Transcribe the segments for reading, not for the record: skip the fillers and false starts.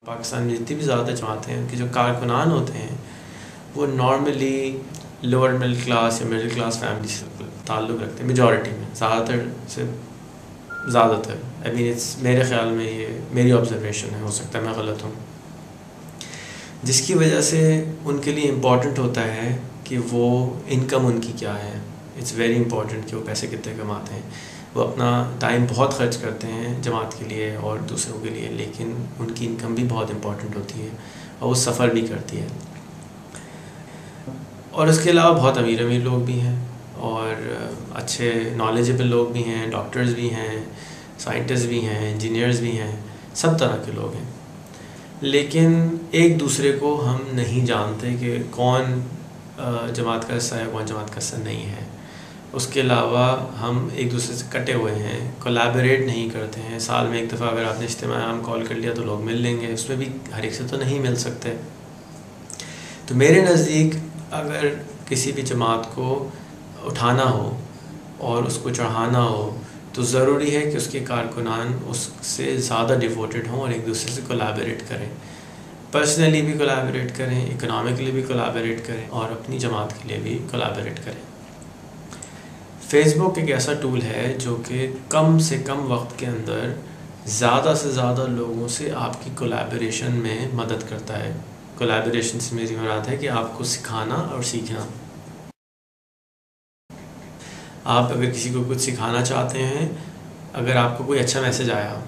پاکستان میں جتنی بھی زیادہ جماعتیں ہیں کہ جو کارکنان ہوتے ہیں وہ نارملی لوور مڈل کلاس یا مڈل کلاس فیملی سے تعلق رکھتے ہیں میجورٹی میں، زیادہ تر میرے خیال میں یہ میری آبزرویشن ہے، ہو سکتا ہے میں غلط ہوں، جس کی وجہ سے ان کے لیے امپورٹنٹ ہوتا ہے کہ وہ انکم ان کی کیا ہے. اٹس ویری امپورٹنٹ کہ وہ پیسے کتنے کماتے ہیں. وہ اپنا ٹائم بہت خرچ کرتے ہیں جماعت کے لیے اور دوسروں کے لیے، لیکن ان کی انکم بھی بہت امپورٹنٹ ہوتی ہے اور وہ سفر بھی کرتی ہے. اور اس کے علاوہ بہت امیر لوگ بھی ہیں اور اچھے نالجبل لوگ بھی ہیں، ڈاکٹرز بھی ہیں، سائنٹسٹ بھی ہیں، انجینئرز بھی ہیں، سب طرح کے لوگ ہیں. لیکن ایک دوسرے کو ہم نہیں جانتے کہ کون جماعت کا حصہ ہے، کون جماعت کا حصہ نہیں ہے. اس کے علاوہ ہم ایک دوسرے سے کٹے ہوئے ہیں، کولیبریٹ نہیں کرتے ہیں. سال میں ایک دفعہ اگر آپ نے اجتماع عام کال کر لیا تو لوگ مل لیں گے، اس میں بھی ہر ایک سے تو نہیں مل سکتے. تو میرے نزدیک اگر کسی بھی جماعت کو اٹھانا ہو اور اس کو چڑھانا ہو تو ضروری ہے کہ اس کے کارکنان اس سے زیادہ ڈیووٹڈ ہوں اور ایک دوسرے سے کولیبریٹ کریں، پرسنلی بھی کولیبریٹ کریں، اکنامکلی بھی کولیبریٹ کریں اور اپنی جماعت کے لیے بھی کولیبریٹ کریں. فیس بک ایک ایسا ٹول ہے جو کہ کم سے کم وقت کے اندر زیادہ سے زیادہ لوگوں سے آپ کی کولیبریشن میں مدد کرتا ہے. کولیبریشن سے میری مراد ہے کہ آپ کو سکھانا اور سیکھنا. آپ اگر کسی کو کچھ سکھانا چاہتے ہیں، اگر آپ کو کوئی اچھا میسج آیا،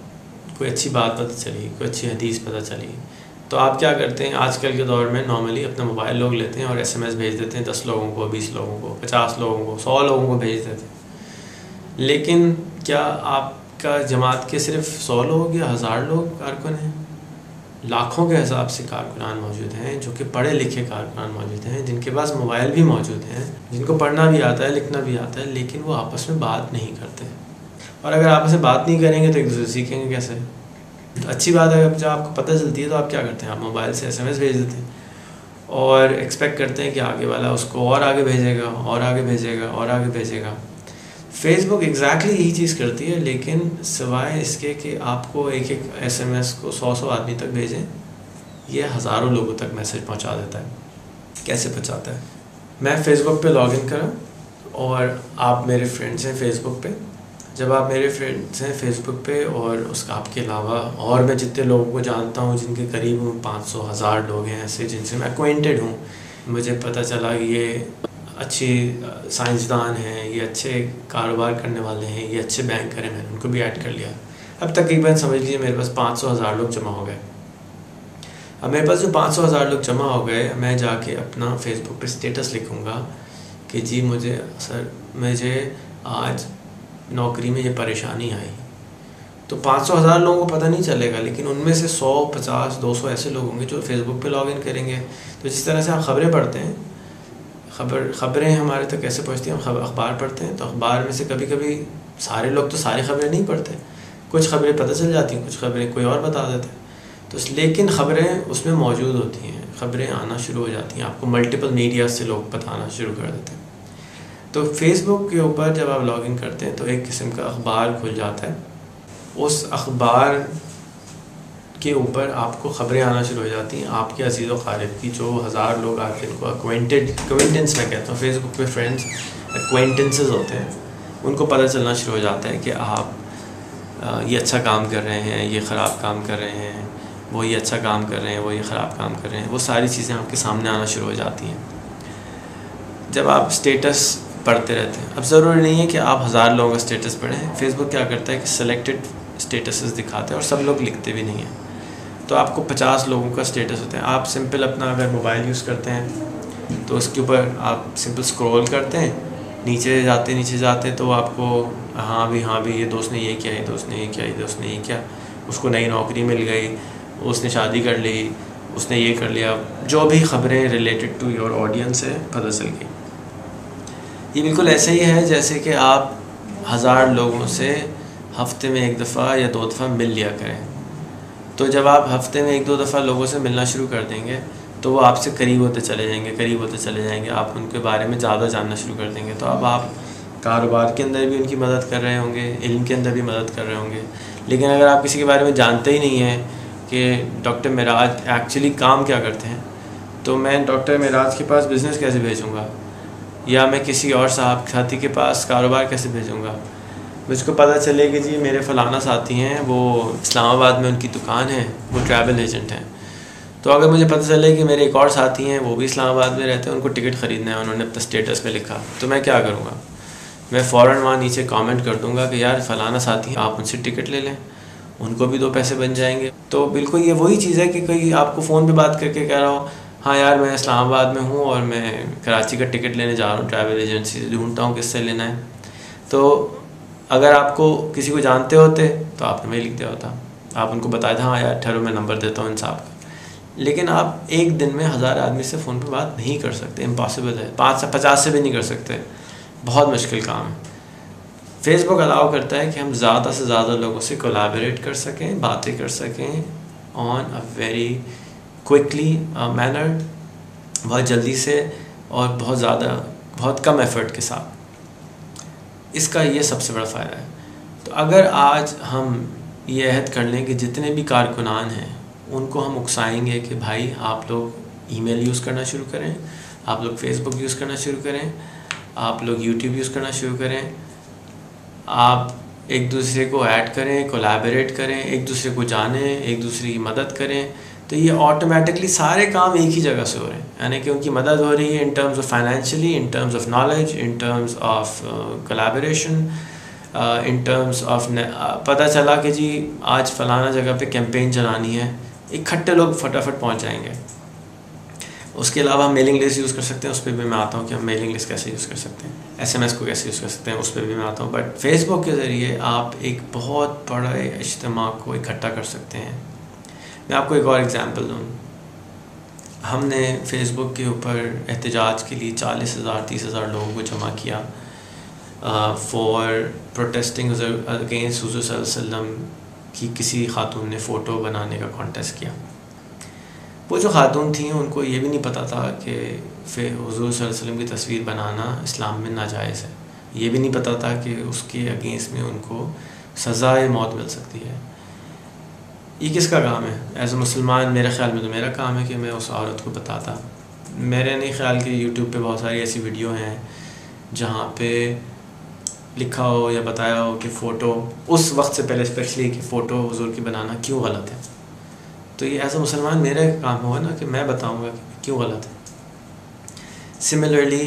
کوئی اچھی بات پتہ چلی، کوئی اچھی حدیث پتہ چلی، تو آپ کیا کرتے ہیں؟ آج کل کے دور میں نارملی اپنا موبائل لوگ لیتے ہیں اور ایس ایم ایس بھیج دیتے ہیں 10 لوگوں کو، 20 لوگوں کو، 50 لوگوں کو، 100 لوگوں کو بھیج دیتے ہیں. لیکن کیا آپ کا جماعت کے صرف 100 لوگ یا 1000 لوگ کارکن ہیں؟ لاکھوں کے حساب سے کارکنان موجود ہیں جو کہ پڑھے لکھے کارکنان موجود ہیں، جن کے پاس موبائل بھی موجود ہیں، جن کو پڑھنا بھی آتا ہے، لکھنا بھی آتا ہے، لیکن وہ آپس میں بات نہیں کرتے. اور اگر آپس میں بات نہیں کریں گے تو ایک دوسرے سیکھیں گے کیسے؟ تو اچھی بات ہے جب آپ کو پتہ چلتی ہے تو آپ کیا کرتے ہیں؟ آپ موبائل سے ایس ایم ایس بھیج دیتے ہیں اور ایکسپیکٹ کرتے ہیں کہ آگے والا اس کو اور آگے بھیجے گا اور آگے بھیجے گا اور آگے بھیجے گا. فیس بک ایگزیکٹلی یہی چیز کرتی ہے، لیکن سوائے اس کے کہ آپ کو ایک ایس ایم ایس کو 100 آدمی تک بھیجیں، یہ ہزاروں لوگوں تک میسج پہنچا دیتا ہے. کیسے پہنچاتا ہے؟ میں فیس بک پہ لاگ ان کرا اور آپ میرے فرینڈس ہیں فیس بک پہ. جب آپ میرے فرینڈس ہیں فیس بک پہ اور اس کا آپ کے علاوہ اور میں جتنے لوگوں کو جانتا ہوں جن کے قریب ہوں 500 1000 لوگ ہیں ایسے جن سے میں اکوینٹڈ ہوں، مجھے پتہ چلا کہ یہ اچھی سائنسدان ہیں، یہ اچھے کاروبار کرنے والے ہیں، یہ اچھے بینکر ہیں، میں نے ان کو بھی ایڈ کر لیا. اب تقریباً سمجھ لیجیے میرے پاس 500 1000 لوگ جمع ہو گئے. اب میرے پاس جو 500 1000 لوگ جمع ہو گئے، میں جا کے اپنا فیس بک پہ اسٹیٹس لکھوں گا کہ جی مجھے آج نوکری میں یہ پریشانی آئی. تو 500 1000 لوگوں کو پتہ نہیں چلے گا، لیکن ان میں سے 100 50 200 ایسے لوگ ہوں گے جو فیس بک پہ لاگ ان کریں گے. تو جس طرح سے آپ خبریں پڑھتے ہیں، خبریں ہمارے تک کیسے پہنچتی ہیں؟ ہم اخبار پڑھتے ہیں تو اخبار میں سے کبھی کبھی سارے لوگ تو ساری خبریں نہیں پڑھتے، کچھ خبریں پتہ چل جاتی ہیں، کچھ خبریں کوئی اور بتا دیتے ہیں. تو لیکن خبریں اس میں موجود ہوتی ہیں، خبریں آنا شروع ہو جاتی ہیں، آپ کو ملٹیپل میڈیا سے لوگ بتانا شروع کر دیتے ہیں. تو فیس بک کے اوپر جب آپ لاگ ان کرتے ہیں تو ایک قسم کا اخبار کھل جاتا ہے. اس اخبار کے اوپر آپ کو خبریں آنا شروع ہو جاتی ہیں آپ کے عزیز و قارب کی، جو 1000 لوگ آپ جن کو اکوینٹنس میں کہتا ہوں، فیس بک پہ فرینڈس اکوینٹنسز ہوتے ہیں، ان کو پتہ چلنا شروع ہو جاتا ہے کہ آپ یہ اچھا کام کر رہے ہیں، یہ خراب کام کر رہے ہیں، وہ یہ اچھا کام کر رہے ہیں، وہ یہ خراب کام کر رہے ہیں. وہ ساری چیزیں آپ کے سامنے آنا شروع ہو جاتی ہیں جب آپ اسٹیٹس پڑھتے رہتے ہیں. اب ضروری نہیں ہے کہ آپ 1000 لوگوں کا اسٹیٹس پڑھیں. فیس بک کیا کرتا ہے کہ سلیکٹڈ اسٹیٹسز دکھاتے ہیں اور سب لوگ لکھتے بھی نہیں ہیں. تو آپ کو 50 لوگوں کا اسٹیٹس ہوتا ہے. آپ سمپل اپنا اگر موبائل یوز کرتے ہیں تو اس کے اوپر آپ سمپل اسکرول کرتے ہیں، نیچے جاتے تو آپ کو ہاں بھی یہ دوست نے یہ کیا، یہ دوست نے یہ کیا، یہ دوست نے یہ کیا، اس کو نئی نوکری مل گئی، اس نے شادی کر لی، اس نے یہ کر لیا، جو بھی خبریں ریلیٹڈ ٹو یور آڈینس ہے پتہ چل گئی. یہ بالکل ایسے ہی ہے جیسے کہ آپ 1000 لوگوں سے ہفتے میں 1 دفعہ یا 2 دفعہ مل لیا کریں. تو جب آپ ہفتے میں 1-2 دفعہ لوگوں سے ملنا شروع کر دیں گے تو وہ آپ سے قریب ہوتے چلے جائیں گے، آپ ان کے بارے میں زیادہ جاننا شروع کر دیں گے. تو اب آپ کاروبار کے اندر بھی ان کی مدد کر رہے ہوں گے، علم کے اندر بھی مدد کر رہے ہوں گے. لیکن اگر آپ کسی کے بارے میں جانتے ہی نہیں ہیں کہ ڈاکٹر معراج ایکچولی کام کیا کرتے ہیں، تو میں ڈاکٹر معراج کے پاس بزنس کیسے بھیجوں گا، یا میں کسی اور صاحب ساتھی کے پاس کاروبار کیسے بھیجوں گا. مجھ کو پتہ چلے کہ جی میرے فلانا ساتھی ہیں، وہ اسلام آباد میں ان کی دکان ہے، وہ ٹریول ایجنٹ ہیں. تو اگر مجھے پتہ چلے کہ میرے ایک اور ساتھی ہیں، وہ بھی اسلام آباد میں رہتے ہیں، ان کو ٹکٹ خریدنا ہے، انہوں نے اپنا اسٹیٹس پہ لکھا، تو میں کیا کروں گا؟ میں فوراً وہاں نیچے کامنٹ کر دوں گا کہ یار فلانا ساتھی ہیں، آپ ان سے ٹکٹ لے لیں، ان کو بھی 2 پیسے بن جائیں گے. تو بالکل یہ وہی چیز ہے کہ کوئی آپ کو فون پہ بات کر کے کہہ رہا ہو، ہاں یار میں اسلام آباد میں ہوں اور میں کراچی کا ٹکٹ لینے جا رہا ہوں، ٹریول ایجنسی سے ڈھونڈتا ہوں کس سے لینا ہے. تو اگر آپ کو کسی کو جانتے ہوتے تو آپ نے وہی لکھ دیا ہوتا، آپ ان کو بتایا تھا ہاں یار ٹھہرو میں نمبر دیتا ہوں ان صاحب کا. لیکن آپ ایک دن میں 1000 آدمی سے فون پہ بات نہیں کر سکتے، امپاسبل ہے. 5 سے 50 سے بھی نہیں کر سکتے، بہت مشکل کام ہے. فیس بک الاؤ کرتا ہے کہ ہم زیادہ سے زیادہ لوگوں سے کولیبریٹ کر سکیں، باتیں کر سکیں آن اے ویری کوئکلی مینر، بہت جلدی سے اور بہت کم ایفرٹ کے ساتھ. اس کا یہ سب سے بڑا فائدہ ہے. تو اگر آج ہم یہ عہد کر لیں کہ جتنے بھی کارکنان ہیں ان کو ہم اکسائیں گے کہ بھائی آپ لوگ ای میل یوز کرنا شروع کریں، آپ لوگ فیس بک یوز کرنا شروع کریں، آپ لوگ یوٹیوب یوز کرنا شروع کریں، آپ ایک دوسرے کو ایڈ کریں، کولیبریٹ کریں، ایک دوسرے کو جانیں، ایک دوسرے کی مدد کریں، تو یہ آٹومیٹکلی سارے کام ایک ہی جگہ سے ہو رہے ہیں. یعنی کہ ان کی مدد ہو رہی ہے in terms of financially, in terms of knowledge, in terms of collaboration, in terms of پتہ چلا کہ جی آج فلانا جگہ پہ کیمپین چلانی ہے، اکٹھے لوگ فٹافٹ پہنچ جائیں گے. اس کے علاوہ ہم میلنگ لسٹ یوز کر سکتے ہیں، اس پہ بھی میں آتا ہوں کہ ہم میلنگ لسٹ کیسے یوز کر سکتے ہیں، SMS کو کیسے یوز کر سکتے ہیں، اس پہ بھی میں آتا ہوں. بٹ فیس بک کے ذریعے آپ ایک بہت بڑے اجتماع کو اکٹھا کر سکتے ہیں. میں آپ کو ایک اور ایگزامپل دوں. ہم نے فیس بک کے اوپر احتجاج کے لیے 40,000 30,000 لوگوں کو جمع کیا فار پروٹیسٹنگ اگینسٹ حضور صلی اللہ علیہ وسلم کی کسی خاتون نے فوٹو بنانے کا کانٹیسٹ کیا. وہ جو خاتون تھیں ان کو یہ بھی نہیں پتہ تھا کہ حضور صلی اللہ علیہ وسلم کی تصویر بنانا اسلام میں ناجائز ہے، یہ بھی نہیں پتہ تھا کہ اس کے اگینسٹ میں ان کو سزائے موت مل سکتی ہے. یہ کس کا کام ہے؟ ایز اے مسلمان میرے خیال میں تو میرا کام ہے کہ میں اس عورت کو بتاتا. میرے نہیں خیال کہ یوٹیوب پہ بہت ساری ایسی ویڈیو ہیں جہاں پہ لکھا ہو یا بتایا ہو کہ فوٹو اس وقت سے پہلے اسپیشلی کہ فوٹو حضور کی بنانا کیوں غلط ہے. تو یہ ایز اے مسلمان میرا کام ہوگا نا کہ میں بتاؤں گا کہ کیوں غلط ہے. سملرلی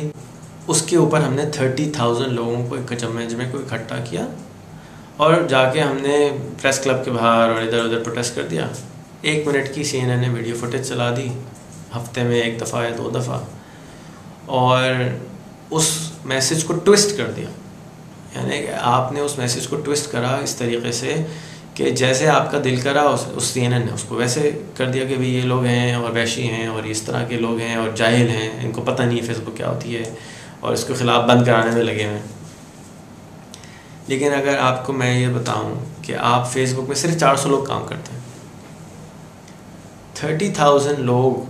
اس کے اوپر ہم نے 30,000 لوگوں کو ایک جمع کو اکٹھا کیا اور جا کے ہم نے پریس کلب کے باہر اور ادھر ادھر پروٹیسٹ کر دیا. 1 منٹ کی CNN نے ویڈیو فوٹیج چلا دی، ہفتے میں 1 دفعہ یا 2 دفعہ، اور اس میسج کو ٹوسٹ کر دیا. یعنی کہ آپ نے اس میسج کو ٹوسٹ کرا اس طریقے سے کہ جیسے آپ کا دل کرا اس CNN نے اس کو ویسے کر دیا کہ بھئی یہ لوگ ہیں اور وحشی ہیں اور اس طرح کے لوگ ہیں اور جاہل ہیں، ان کو پتہ نہیں فیس بک کیا ہوتی ہے اور اس کے خلاف بند کرانے میں لگے ہوئے. لیکن اگر آپ کو میں یہ بتاؤں کہ آپ فیس بک میں صرف 400 لوگ کام کرتے ہیں، 30,000 لوگ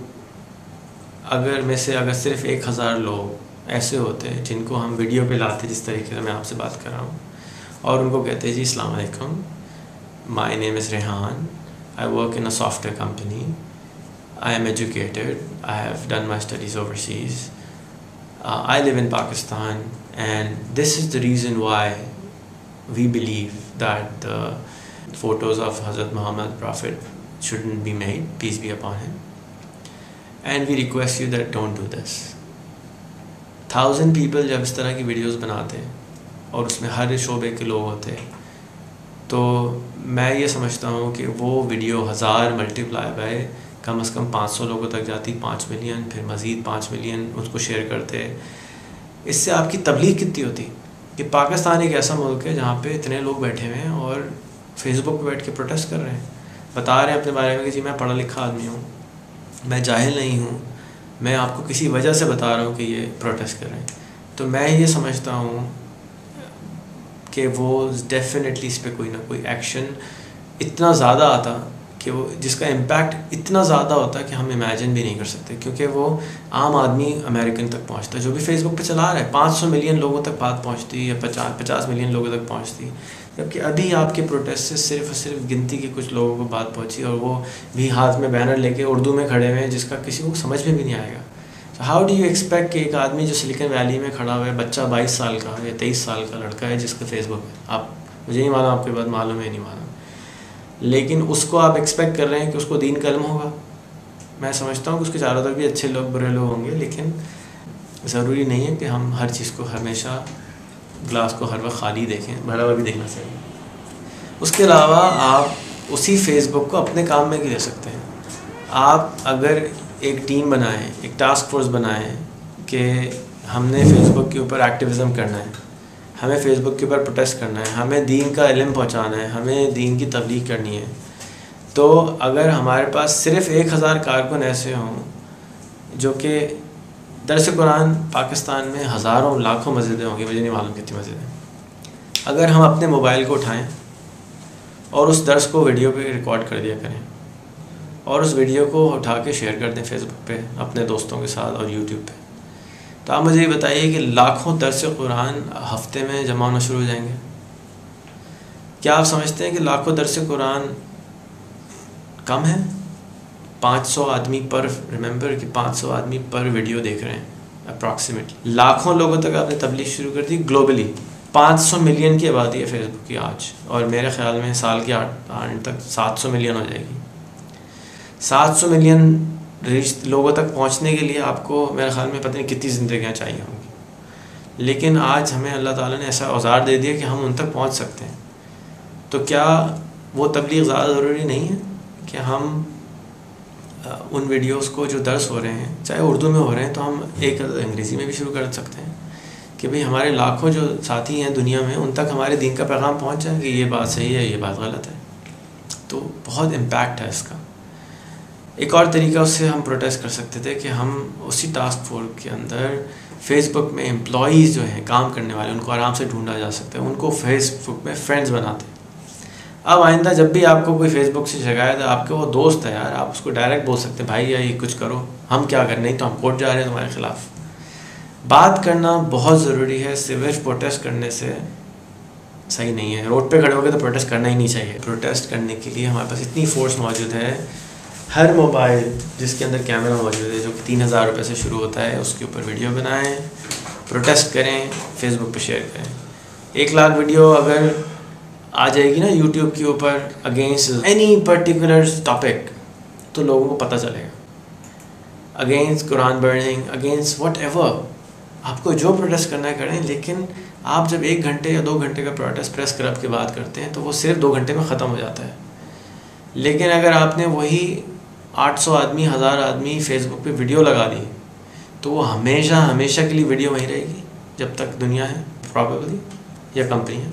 میں سے اگر صرف 1,000 لوگ ایسے ہوتے ہیں جن کو ہم ویڈیو پہ لاتے جس طریقے سے میں آپ سے بات کر رہا ہوں اور ان کو کہتے ہیں جی السلام علیکم، my name is Rehan, I work in a software company, I am educated, I have done my studies overseas, I live in Pakistan, and this is the reason why we believe that the photos of Hazrat Muhammad Prophet shouldn't be made, peace be upon him, and we request you that don't do this. 1000 people جب اس طرح کی videos بناتے ہیں اور اس میں ہر شعبے کے لوگ ہوتے ہیں، تو میں یہ سمجھتا ہوں کہ وہ ویڈیو 1000 ملٹیپلائی بائی کم از کم 500 لوگوں تک جاتی، 5 ملین، پھر مزید 5 ملین اس کو شیئر کرتے. اس سے آپ کی تبلیغ کتنی ہوتی کہ پاکستان ایک ایسا ملک ہے جہاں پہ اتنے لوگ بیٹھے ہوئے ہیں اور فیس بک پہ بیٹھ کے پروٹیسٹ کر رہے ہیں، بتا رہے ہیں اپنے بارے میں کہ جی میں پڑھا لکھا آدمی ہوں، میں جاہل نہیں ہوں، میں آپ کو کسی وجہ سے بتا رہا ہوں کہ یہ پروٹیسٹ کر رہے ہیں. تو میں یہ سمجھتا ہوں کہ وہ ڈیفینیٹلی اس پہ کوئی نہ کوئی ایکشن اتنا زیادہ آتا کہ وہ جس کا امپیکٹ اتنا زیادہ ہوتا کہ ہم امیجن بھی نہیں کر سکتے، کیونکہ وہ عام آدمی امریکن تک پہنچتا ہے جو بھی فیس بک پہ چلا رہا ہے. 500 ملین لوگوں تک بات پہنچتی یا 50 ملین لوگوں تک پہنچتی. جبکہ ابھی آپ کے پروٹیسٹ سے صرف اور صرف گنتی کے کچھ لوگوں کو بات پہنچی، اور وہ بھی ہاتھ میں بینر لے کے اردو میں کھڑے ہوئے ہیں جس کا کسی کو سمجھ میں بھی نہیں آئے گا. ہاؤ ڈو یو ایکسپیکٹ کہ ایک آدمی جو سلیکن ویلی میں کھڑا ہوا ہے، بچہ 22 سال کا یا 23 سال کا لڑکا ہے جس کا فیس بک ہے، آپ مجھے نہیں معلوم آپ کے بات معلوم ہے نہیں معلوم، لیکن اس کو آپ ایکسپیکٹ کر رہے ہیں کہ اس کو دین کا علم ہوگا. میں سمجھتا ہوں کہ اس کے چاروں طرف بھی اچھے لوگ برے لوگ ہوں گے، لیکن ضروری نہیں ہے کہ ہم ہر چیز کو ہمیشہ گلاس کو ہر وقت خالی دیکھیں، بھرا ہوا بھی دیکھنا چاہیے. اس کے علاوہ آپ اسی فیس بک کو اپنے کام میں بھی لے سکتے ہیں. آپ اگر ایک ٹیم بنائیں، ایک ٹاسک فورس بنائیں کہ ہم نے فیس بک کے اوپر ایکٹیویزم کرنا ہے، ہمیں فیس بک کے اوپر پروٹیسٹ کرنا ہے، ہمیں دین کا علم پہنچانا ہے، ہمیں دین کی تبلیغ کرنی ہے، تو اگر ہمارے پاس صرف 1000 کارکن ایسے ہوں جو کہ درس قرآن پاکستان میں ہزاروں لاکھوں مسجدیں ہوں گی، مجھے نہیں معلوم کتنی مسجدیں، اگر ہم اپنے موبائل کو اٹھائیں اور اس درس کو ویڈیو پہ ریکارڈ کر دیا کریں اور اس ویڈیو کو اٹھا کے شیئر کر دیں فیس بک پہ اپنے دوستوں کے ساتھ اور یوٹیوب پہ، تو آپ مجھے یہ بتائیے کہ لاکھوں درس قرآن ہفتے میں جمع ہونا شروع ہو جائیں گے. کیا آپ سمجھتے ہیں کہ لاکھوں درس قرآن کم ہے؟ 500 آدمی پر، ریممبر کہ 500 آدمی پر ویڈیو دیکھ رہے ہیں اپراکسیمیٹلی. لاکھوں لوگوں تک آپ نے تبلیغ شروع کر دی گلوبلی. 500 ملین کی آبادی ہے فیس بک کی آج، اور میرے خیال میں سال کے آنے تک 700 ملین ہو جائے گی. 700 ملین لوگوں تک پہنچنے کے لیے آپ کو میرے خیال میں پتہ نہیں کتنی زندگیاں چاہیے ہوں گی، لیکن آج ہمیں اللہ تعالیٰ نے ایسا اوزار دے دیا کہ ہم ان تک پہنچ سکتے ہیں. تو کیا وہ تبلیغ زیادہ ضروری نہیں ہے کہ ہم ان ویڈیوز کو جو درس ہو رہے ہیں چاہے اردو میں ہو رہے ہیں تو ہم ایک انگریزی میں بھی شروع کر سکتے ہیں کہ بھئی ہمارے لاکھوں جو ساتھی ہیں دنیا میں ان تک ہمارے دین کا پیغام پہنچ جائے کہ یہ بات صحیح ہے، یہ بات غلط ہے. تو بہت امپیکٹ ہے اس کا. ایک اور طریقہ اس سے ہم پروٹیسٹ کر سکتے تھے کہ ہم اسی ٹاسک فورس کے اندر فیس بک میں امپلائیز جو ہیں کام کرنے والے ان کو آرام سے ڈھونڈا جا سکتا ہے، ان کو فیس بک میں فرینڈز بناتے ہیں. اب آئندہ جب بھی آپ کو کوئی فیس بک سے شکایت ہے، آپ کے وہ دوست ہے یار، آپ اس کو ڈائریکٹ بول سکتے ہیں بھائی یہ کچھ کرو، ہم کیا کریں، نہیں تو ہم کورٹ جا رہے ہیں تمہارے خلاف. بات کرنا بہت ضروری ہے، صرف پروٹیسٹ کرنے سے صحیح نہیں ہے. روڈ پہ کھڑے ہو کے تو پروٹیسٹ کرنا ہی نہیں چاہیے. پروٹیسٹ کرنے کے لیے ہمارے پاس اتنی فورس موجود ہے، ہر موبائل جس کے اندر کیمرہ موجود ہے جو کہ 3000 روپے سے شروع ہوتا ہے، اس کے اوپر ویڈیو بنائیں، پروٹیسٹ کریں، فیس بک پہ شیئر کریں. 1 لاکھ ویڈیو اگر آ جائے گی نا یوٹیوب کے اوپر اگینسٹ اینی پرٹیکولر ٹاپک، تو لوگوں کو پتہ چلے گا. Against Quran burning, against whatever ایور، آپ کو جو پروٹیسٹ کرنا ہے کریں، لیکن آپ جب 1 گھنٹے یا 2 گھنٹے کا پروٹیسٹ پریس کلب کی بات کرتے ہیں تو وہ صرف 2 گھنٹے میں ختم ہو جاتا ہے. لیکن اگر آپ نے وہی 800 آدمی 1000 آدمی فیس بک پہ ویڈیو لگا دی تو وہ ہمیشہ کے لیے ویڈیو وہیں رہے گی جب تک دنیا ہے پرابیبلی یا کمپنی ہے،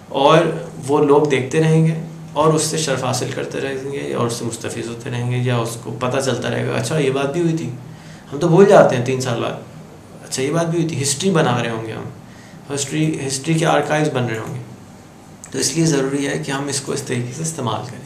اور وہ لوگ دیکھتے رہیں گے اور اس سے شرف حاصل کرتے رہیں گے اور اس سے مستفید ہوتے رہیں گے، یا اس کو پتہ چلتا رہے گا اچھا یہ بات بھی ہوئی تھی. ہم تو بھول جاتے ہیں 3 سال بعد، اچھا یہ بات بھی ہوئی تھی. ہسٹری بنا رہے ہوں گے ہم، ہسٹری کے آرکائیوز بن رہے ہوں گے. تو اس لیے ضروری ہے کہ ہم اس کو اس طریقے سے استعمال کریں.